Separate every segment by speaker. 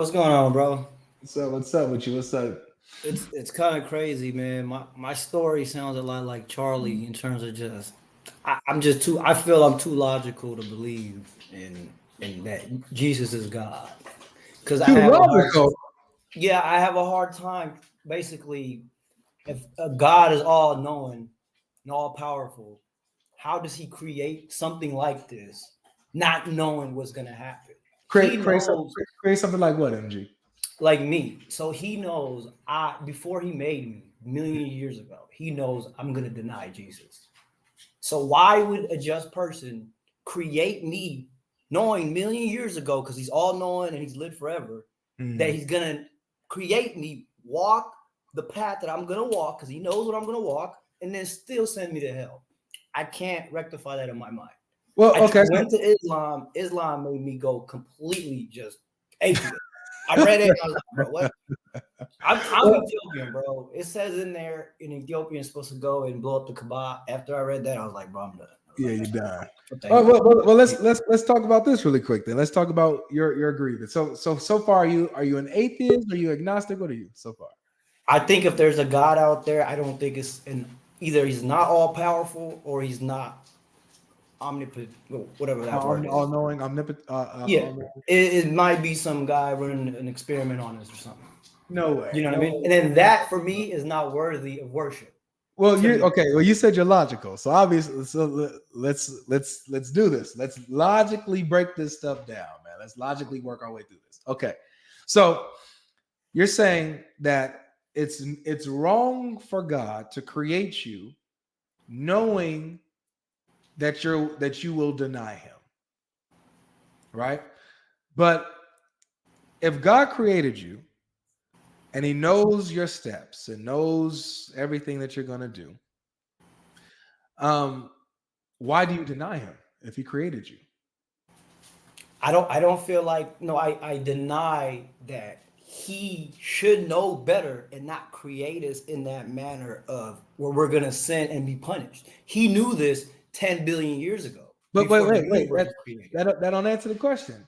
Speaker 1: What's going on, bro?
Speaker 2: What's up with you? What's up?
Speaker 1: It's kind of crazy, man. My story sounds a lot like Charlie in terms of just I'm just too I feel I'm too logical to believe in that Jesus is God. Because I
Speaker 2: Too
Speaker 1: have a hard
Speaker 2: logical.
Speaker 1: yeah, I have a hard time basically if God is all knowing and all powerful, how does he create something like this not knowing what's gonna happen? He knows
Speaker 2: Create something like what, MG?
Speaker 1: like me. So he knows I before he made me million years ago, he knows I'm gonna deny Jesus. So why would a just person create me knowing million years ago, because he's all knowing and he's lived forever, that he's gonna create me walk the path that I'm gonna walk because he knows what I'm gonna walk, and then still send me to hell? I can't rectify that in my mind.
Speaker 2: Well, okay.
Speaker 1: Went to Islam. Islam made me go completely just atheist. I read it and I was like, bro, what? I'm Ethiopian, bro. It says in there in Ethiopian supposed to go and blow up the Kaaba. After I read that, I was like, bro, I'm done.
Speaker 2: Yeah, you're done.
Speaker 1: What the
Speaker 2: Oh,
Speaker 1: hell?
Speaker 2: well, let's talk about this really quick. Then let's talk about your agreement. So far, are you an atheist? Are you agnostic? What are you so far?
Speaker 1: I think if there's a God out there, I don't think it's either he's not all powerful or he's not omnipotent, whatever that word is.
Speaker 2: All knowing, omnipotent.
Speaker 1: Yeah, it might be some guy running an experiment on us or something.
Speaker 2: No way.
Speaker 1: You know what I mean? And then that for me is not worthy of worship.
Speaker 2: Well, you okay? Well, you said you're logical, so obviously, let's do this. Let's logically break this stuff down, man. Let's logically work our way through this. Okay, so you're saying that it's wrong for God to create you, knowing that you will deny Him, right? But if God created you, and he knows your steps and knows everything that you're going to do, why do you deny him if he created you?
Speaker 1: I don't feel like, no, I deny that he should know better and not create us in that manner of where we're going to sin and be punished. He knew this 10 billion years ago.
Speaker 2: But wait. That don't answer the question.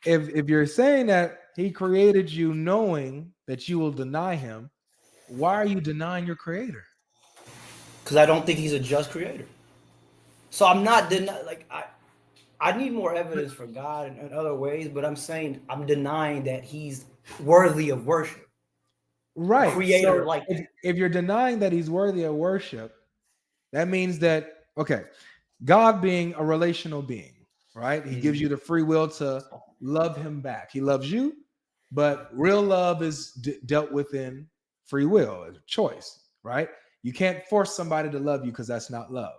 Speaker 2: If you're saying that he created you knowing that you will deny him, why are you denying your creator?
Speaker 1: Because I don't think he's a just creator. So I'm not denying, like, I need more evidence for God in other ways, but I'm saying I'm denying that he's worthy of worship.
Speaker 2: Right.
Speaker 1: Creator, so like
Speaker 2: if you're denying that he's worthy of worship, that means that, okay, God being a relational being, right? He gives you the free will to love him back. He loves you, but real love is dealt within free will, as a choice, right? You can't force somebody to love you because that's not love.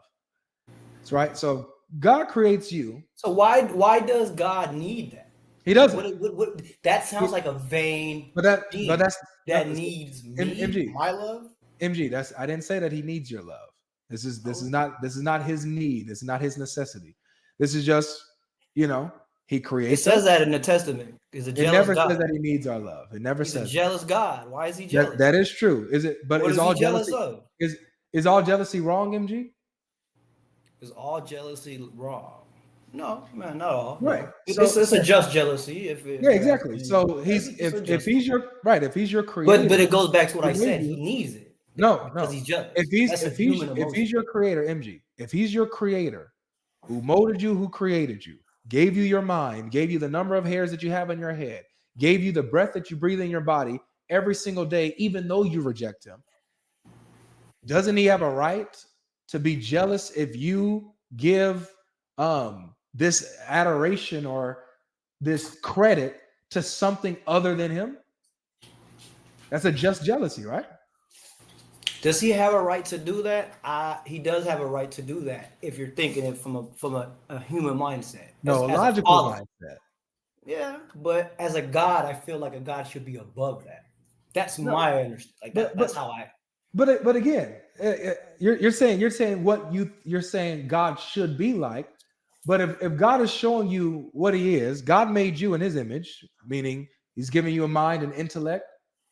Speaker 2: That's right. So God creates you.
Speaker 1: So why does God need that?
Speaker 2: He doesn't.
Speaker 1: What, that sounds like a vain. That needs me, MG, my love.
Speaker 2: MG, I didn't say that he needs your love. This is not his need. This is not his necessity. This is just, he creates.
Speaker 1: It says that in the Testament.
Speaker 2: It never says that he needs our love. It never says.
Speaker 1: He's a jealous God. Why is he jealous?
Speaker 2: That is true. Is it? But is all jealousy is all jealousy wrong, MG?
Speaker 1: Is all jealousy wrong? No, man, not all.
Speaker 2: Right.
Speaker 1: It's a just jealousy.
Speaker 2: Exactly. So if he's your creator.
Speaker 1: But it goes back to what I said. He needs it.
Speaker 2: No,
Speaker 1: because he's jealous.
Speaker 2: If he's your creator, MG, if he's your creator, who molded you, who created you, gave you your mind, gave you the number of hairs that you have in your head, gave you the breath that you breathe in your body every single day, even though you reject him, doesn't he have a right to be jealous if you give this adoration or this credit to something other than him? That's a just jealousy, right?
Speaker 1: Does he have a right to do that? He does have a right to do that if you're thinking it from a human mindset.
Speaker 2: No, a logical mindset.
Speaker 1: Yeah, but as a God, I feel like a God should be above that. That's my understanding. Like that's how I.
Speaker 2: But again, you're saying what you're saying God should be like. But if God is showing you what he is, God made you in his image, meaning he's giving you a mind and intellect,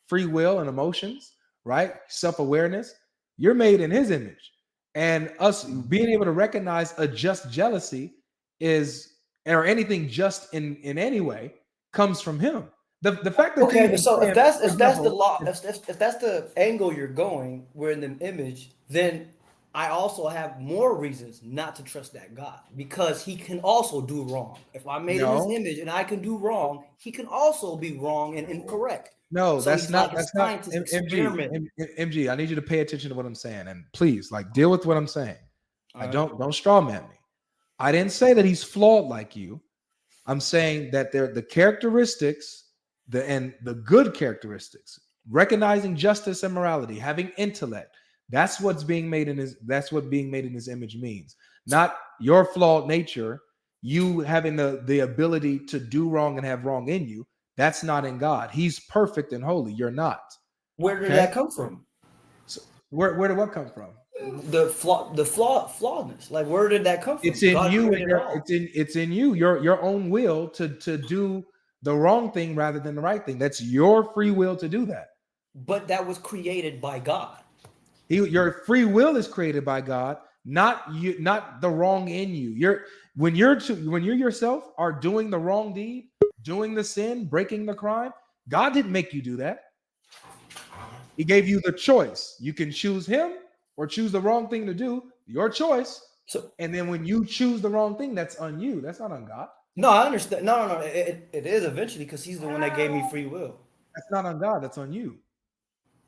Speaker 2: free will and emotions, right? Self-awareness. You're made in his image. And us being able to recognize a just jealousy or anything just in any way comes from him. The fact that
Speaker 1: Okay,
Speaker 2: you
Speaker 1: but so
Speaker 2: saying,
Speaker 1: if that's
Speaker 2: for
Speaker 1: if that's the
Speaker 2: example,
Speaker 1: law, if that's the angle you're going, we're in the image, then I also have more reasons not to trust that God because he can also do wrong. If I'm made in his
Speaker 2: no,
Speaker 1: image and I can do wrong, he can also be wrong and incorrect.
Speaker 2: no,
Speaker 1: So he's like a
Speaker 2: that's not
Speaker 1: scientist
Speaker 2: MG.
Speaker 1: experiment.
Speaker 2: MG, I need you to pay attention to what I'm saying, and please, like, deal with what I'm saying. I
Speaker 1: All right.
Speaker 2: don't straw man me. I didn't say that he's flawed like you. I'm saying that they're the characteristics, the good characteristics, recognizing justice and morality, having intellect. That's what being made in his image means. Not your flawed nature, you having the ability to do wrong and have wrong in you. That's not in God. He's perfect and holy. You're not.
Speaker 1: Where did
Speaker 2: Okay.
Speaker 1: that come from?
Speaker 2: So where did what come from?
Speaker 1: Flawedness. Like where did that come
Speaker 2: It's
Speaker 1: from?
Speaker 2: in
Speaker 1: God
Speaker 2: you, and
Speaker 1: created it all.
Speaker 2: it's in you, your own will to do the wrong thing rather than the right thing. That's your free will to do that.
Speaker 1: But that was created by God.
Speaker 2: Your free will is created by God, not you, not the wrong in you. When you yourself are doing the wrong deed, doing the sin, breaking the crime, God didn't make you do that. He gave you the choice. You can choose him or choose the wrong thing to do. Your choice.
Speaker 1: So
Speaker 2: And then when you choose the wrong thing, that's on you. That's not on God.
Speaker 1: no, I understand. No. It is eventually because he's the one that gave me free will.
Speaker 2: That's not on God. That's on you.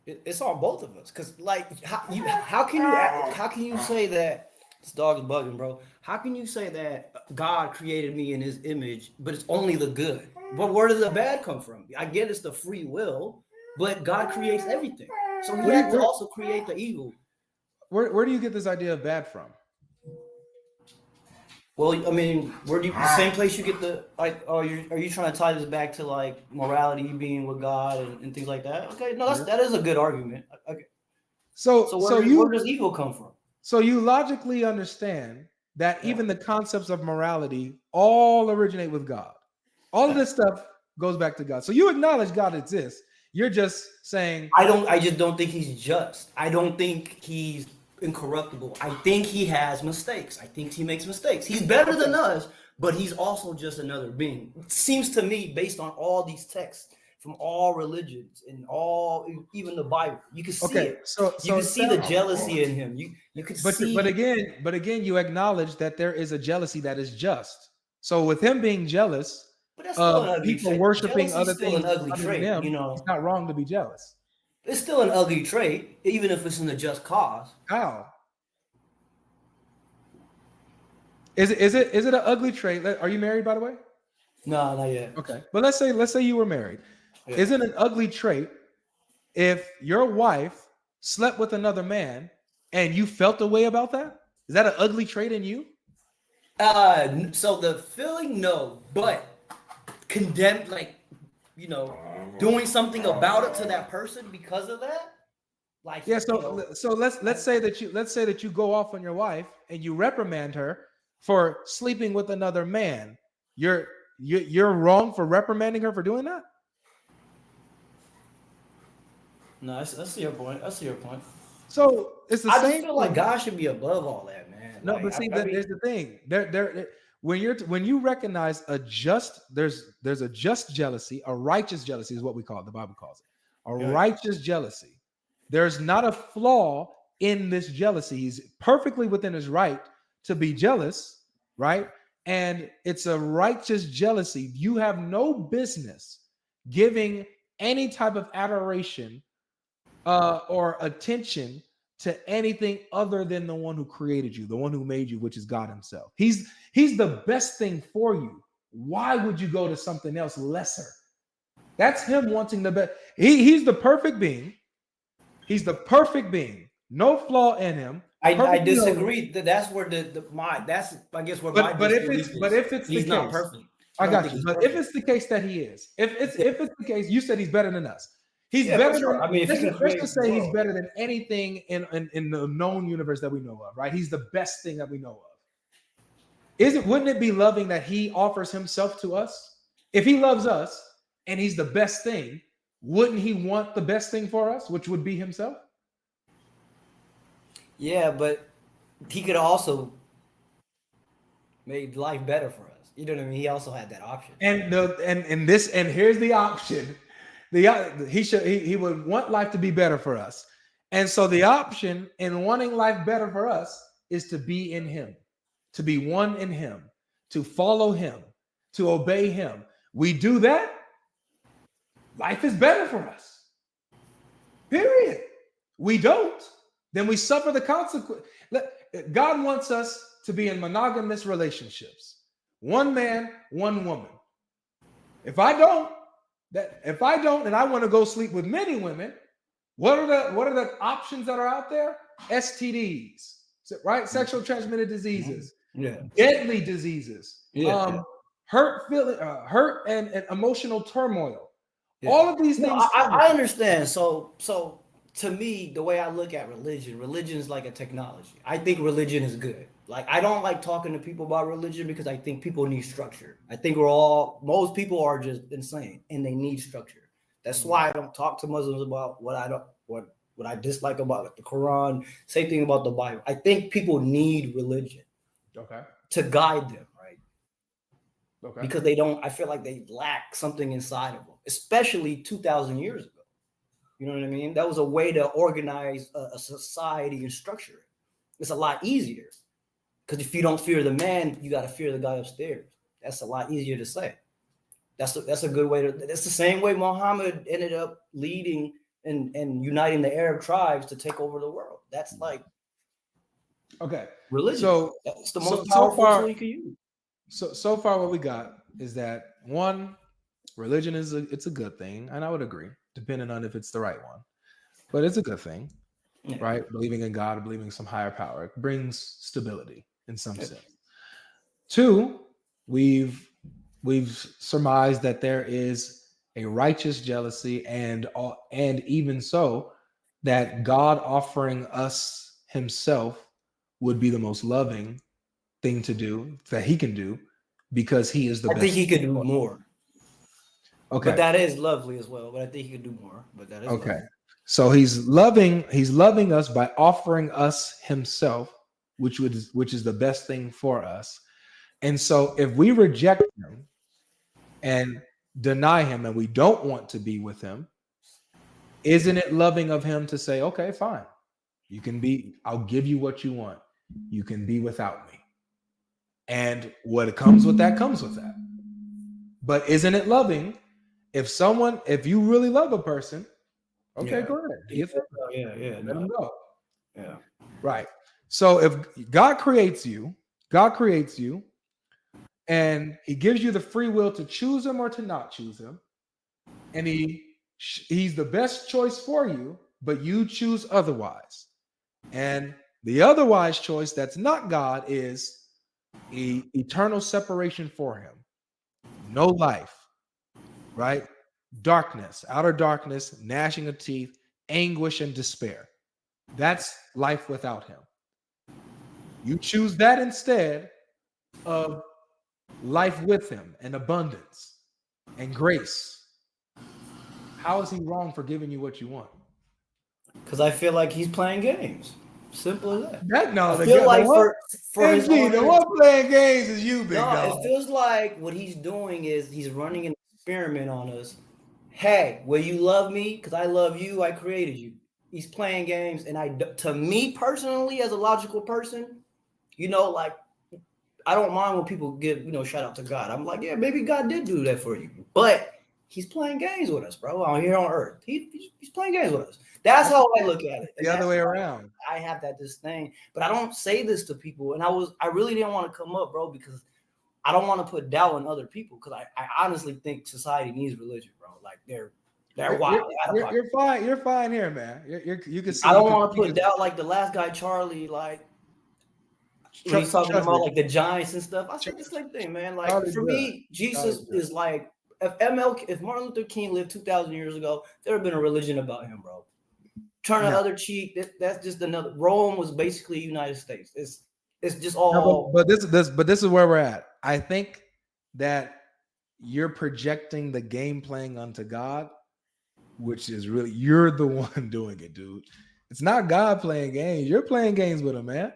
Speaker 1: It's on both of us. Cause like how can you say that this dog is bugging, bro? How can you say that God created me in his image, but it's only the good? But where does the bad come from? I get it's the free will, but God creates everything. So he had to also create the evil.
Speaker 2: Where do you get this idea of bad from?
Speaker 1: Well, I mean, where do you the same place you get the like? Oh, are you trying to tie this back to like morality being with God and things like that? Okay, no, that is a good argument. Okay,
Speaker 2: So
Speaker 1: so where does evil come from?
Speaker 2: So you logically understand that
Speaker 1: Yeah.
Speaker 2: even the concepts of morality all originate with God. All of this stuff goes back to God. So you acknowledge God exists. You're just saying
Speaker 1: I just don't think he's just. I don't think he's incorruptible. I think he has mistakes. I think he makes mistakes. He's better than us, but he's also just another being. It seems to me, based on all these texts from all religions and all, even the Bible, you can see it.
Speaker 2: So
Speaker 1: You can see the jealousy in him. You can see.
Speaker 2: but again, you acknowledge that there is a jealousy that is just. So with him being jealous
Speaker 1: But that's still
Speaker 2: of
Speaker 1: an ugly
Speaker 2: people
Speaker 1: trait.
Speaker 2: worshiping
Speaker 1: Jealousy is
Speaker 2: other
Speaker 1: still an
Speaker 2: things
Speaker 1: ugly
Speaker 2: other than
Speaker 1: trait.
Speaker 2: them,
Speaker 1: You
Speaker 2: it's
Speaker 1: know,
Speaker 2: not wrong to be jealous.
Speaker 1: it's still an ugly trait, even if it's in a just cause.
Speaker 2: How? Is it an ugly trait? Are you married, by the way?
Speaker 1: No, not yet.
Speaker 2: Okay. But let's say you were married.
Speaker 1: Yeah.
Speaker 2: Is it an ugly trait if your wife slept with another man and you felt a way about that? Is that an ugly trait in you?
Speaker 1: So the feeling, no, but condemn, like, you know, doing something about it to that person because of that, like,
Speaker 2: Yeah.
Speaker 1: you know,
Speaker 2: So let's say that you go off on your wife and you reprimand her for sleeping with another man. You're wrong for reprimanding her for doing that.
Speaker 1: no, I see your point. I see your point.
Speaker 2: So it's the
Speaker 1: I just
Speaker 2: same
Speaker 1: feel like
Speaker 2: thing.
Speaker 1: God should be above all that, man.
Speaker 2: No,
Speaker 1: Like,
Speaker 2: but see,
Speaker 1: I mean,
Speaker 2: there's the thing. When you recognize there's a just jealousy, a righteous jealousy is what we call it. The Bible calls it a righteous jealousy. There's not a flaw in this jealousy. He's perfectly within his right to be jealous, right? And it's a righteous jealousy. You have no business giving any type of adoration or attention to anything other than the one who created you, the one who made you, which is God himself. He's the best thing for you. Why would you go to something else lesser? That's him wanting the best. He's the perfect being. He's the perfect being. No flaw in him.
Speaker 1: I disagree. That's where that's I guess where my disbelief is.
Speaker 2: But if it's
Speaker 1: he's
Speaker 2: the
Speaker 1: not
Speaker 2: case,
Speaker 1: perfect.
Speaker 2: I got you. But if it's the case that he is, if it's the case, you said he's better than us. He's better
Speaker 1: sure.
Speaker 2: than.
Speaker 1: I mean, if
Speaker 2: let's just say he's better than anything in the known universe that we know of, right? He's the best thing that we know of. Wouldn't it be loving that he offers himself to us? If he loves us and he's the best thing, wouldn't he want the best thing for us, which would be himself?
Speaker 1: Yeah, but he could also made life better for us. You know what I mean? He also had that option.
Speaker 2: And here's the option. He would want life to be better for us. And so the option in wanting life better for us is to be in him, to be one in him, to follow him, to obey him. We do that, life is better for us. Period. We don't, then we suffer the consequence. God wants us to be in monogamous relationships. One man, one woman. If I don't, and I want to go sleep with many women, what are the options that are out there? STDs, right? Sexual transmitted diseases, deadly diseases, hurt and emotional turmoil. Yeah. All of these things.
Speaker 1: I understand. So to me, the way I look at religion is like a technology. I think religion is good. Like, I don't like talking to people about religion because I think people need structure. I think most people are just insane and they need structure. That's why I don't talk to Muslims about what I dislike about the Quran. Same thing about the Bible. I think people need religion, to guide them, right? Okay. Because I feel like they lack something inside of them, especially 2,000 years ago. You know what I mean? That was a way to organize a society and structure it. It's a lot easier. Because if you don't fear the man, you got to fear the guy upstairs. That's a lot easier to say. That's a good way to. That's the same way Muhammad ended up leading and uniting the Arab tribes to take over the world. That's like religion.
Speaker 2: So
Speaker 1: that's the most powerful tool you can use.
Speaker 2: So far, what we got is that one, religion it's a good thing, and I would agree, depending on if it's the right one, but it's a good thing, right? Believing in God, believing in some higher power, it brings stability in some sense. Two, we've surmised that there is a righteous jealousy, and even so, that God offering us himself would be the most loving thing to do that he can do, because he is the best.
Speaker 1: I think he could do more.
Speaker 2: Okay.
Speaker 1: But that is lovely as well. But I think he could do more. But that is
Speaker 2: okay.
Speaker 1: Lovely.
Speaker 2: So he's loving us by offering us himself, which is the best thing for us. And so if we reject him and deny him and we don't want to be with him, isn't it loving of him to say, okay, fine, I'll give you what you want. You can be without me. And what comes with that comes with that. But isn't it loving if you really love a person, okay, go ahead. Let them go.
Speaker 1: Yeah.
Speaker 2: Right. So if God creates you, and he gives you the free will to choose him or to not choose him, and he's the best choice for you, but you choose otherwise. And the otherwise choice that's not God is eternal separation for him. No life, right? Darkness, outer darkness, gnashing of teeth, anguish and despair. That's life without him. You choose that instead of life with him and abundance and grace. How is he wrong for giving you what you want?
Speaker 1: Because I feel like he's playing games. Simple as that.
Speaker 2: I feel like for his own, the one playing games is you, big dog.
Speaker 1: It feels like what he's doing is he's running an experiment on us. Hey, will you love me? Because I love you. I created you. He's playing games, and to me personally, as a logical person, like, I don't mind when people give, shout out to God. I'm like, yeah, maybe God did do that for you, but he's playing games with us, bro. Out here on Earth, he's playing games with us. That's how I look at it.
Speaker 2: The other way around.
Speaker 1: I have this thing, but I don't say this to people, and I really didn't want to come up, bro, because I don't want to put doubt on other people, because I honestly think society needs religion, bro. Like they're wild.
Speaker 2: You're fine. You're fine here, man. You can see.
Speaker 1: I don't want to put doubt like the last guy, Charlie, like when he's talking about like the Giants and stuff. I said the same thing, man. Like for me, Jesus is like if Martin Luther King lived 2,000 years ago, there would have been a religion about him, bro. Turn the other cheek. That's just another. Rome was basically United States. It's just all.
Speaker 2: But this is where we're at. I think that you're projecting the game playing onto God, which is really, you're the one doing it, dude. It's not God playing games. You're playing games with him, man.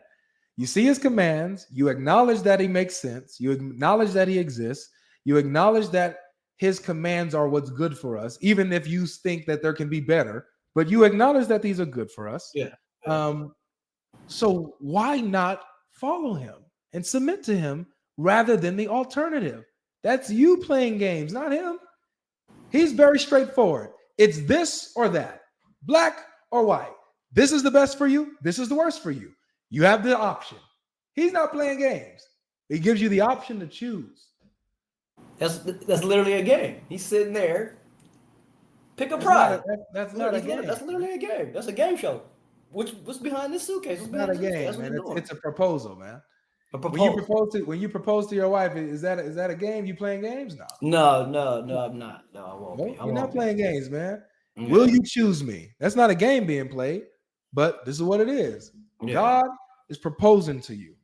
Speaker 2: You see his commands. You acknowledge that he makes sense. You acknowledge that he exists. You acknowledge that his commands are what's good for us, even if you think that there can be better. But you acknowledge that these are good for us.
Speaker 1: Yeah.
Speaker 2: So why not follow him and submit to him rather than the alternative? That's you playing games, not him. He's very straightforward. It's this or that, black or white. This is the best for you. This is the worst for you. You have the option. He's not playing games. He gives you the option to choose.
Speaker 1: That's literally a game. He's sitting there. Pick a prize.
Speaker 2: That's not a game.
Speaker 1: That's literally a game. That's a game show. What's behind this suitcase?
Speaker 2: It's not a game, man. It's a proposal, man.
Speaker 1: A proposal.
Speaker 2: When you propose to your wife, is that a game? You playing games now?
Speaker 1: No, I'm not. No, I won't be.
Speaker 2: You're not playing games, man.
Speaker 1: Yeah.
Speaker 2: Will you choose me? That's not a game being played, but this is what it is.
Speaker 1: Yeah.
Speaker 2: God is proposing to you.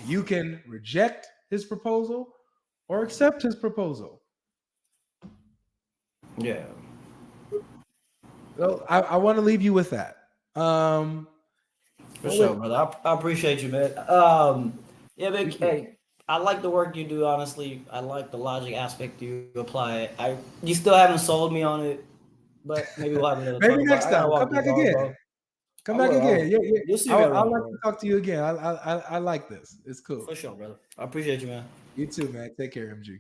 Speaker 2: You can reject his proposal or accept his proposal.
Speaker 1: Yeah.
Speaker 2: So I want to leave you with that.
Speaker 1: For sure, brother. I appreciate you, man. Yeah, man. Hey, I like the work you do. Honestly, I like the logic aspect you apply. You still haven't sold me on it, but maybe we'll have another.
Speaker 2: Maybe next time. Come back again.
Speaker 1: Bro.
Speaker 2: Come back again.
Speaker 1: You'll see
Speaker 2: I'd like to talk to you again. I like this. It's cool.
Speaker 1: For sure, brother. I appreciate you, man.
Speaker 2: You too, man. Take care, MG.